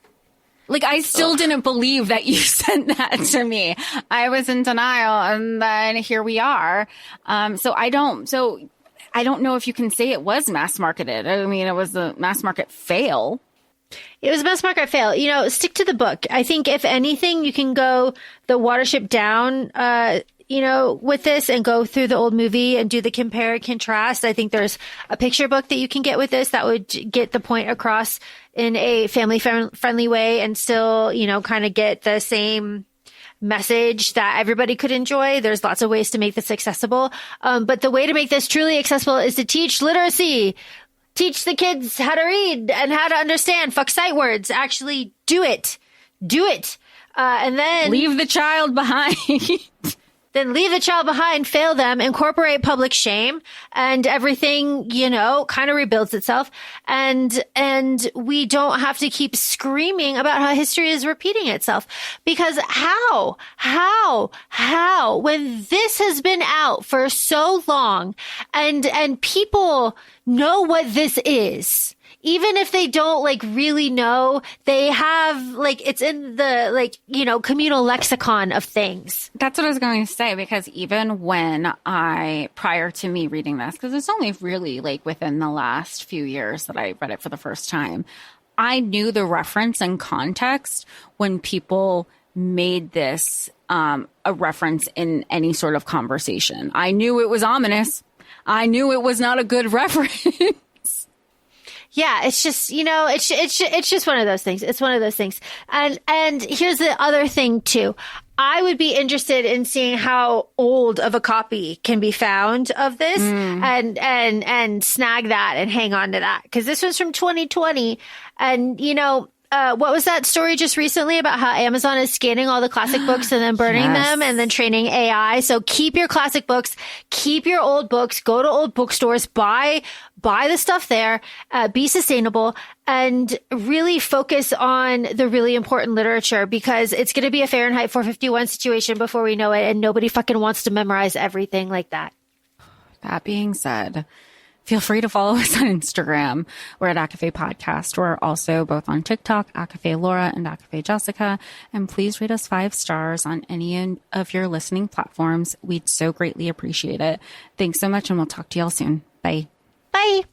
Like, I still didn't believe that you sent that to me. I was in denial, and then here we are. So I don't know if you can say it was mass marketed. I mean, it was a mass market fail. It was best mark or fail. Stick to the book. I think if anything, you can go the Watership Down, with this and go through the old movie and do the compare and contrast. I think there's a picture book that you can get with this that would get the point across in a family friendly way and still, kind of get the same message that everybody could enjoy. There's lots of ways to make this accessible. But the way to make this truly accessible is to teach literacy. Teach the kids how to read and how to understand. Fuck sight words. Actually do it. Do it. And then leave the child behind. Then leave the child behind, fail them, incorporate public shame, and everything, kind of rebuilds itself. And we don't have to keep screaming about how history is repeating itself. Because how, when this has been out for so long and people know what this is, even if they don't really know, they have it's in the communal lexicon of things. That's what I was going to say, because even when prior to me reading this, because it's only really within the last few years that I read it for the first time, I knew the reference and context when people made this a reference in any sort of conversation. I knew it was ominous. I knew it was not a good reference. Yeah, it's just, it's just one of those things. It's one of those things. And here's the other thing too. I would be interested in seeing how old of a copy can be found of this and snag that and hang on to that. Cause this one's from 2020 and what was that story just recently about how Amazon is scanning all the classic books and then burning them and then training AI? So keep your classic books, keep your old books, go to old bookstores, buy the stuff there, be sustainable, and really focus on the really important literature, because it's going to be a Fahrenheit 451 situation before we know it, and nobody fucking wants to memorize everything like that. That being said, feel free to follow us on Instagram. We're at ACOFAE Podcast. We're also both on TikTok, ACOFAE Laura and ACOFAE Jessica. And please rate us 5 stars on any of your listening platforms. We'd so greatly appreciate it. Thanks so much, and we'll talk to y'all soon. Bye. Bye.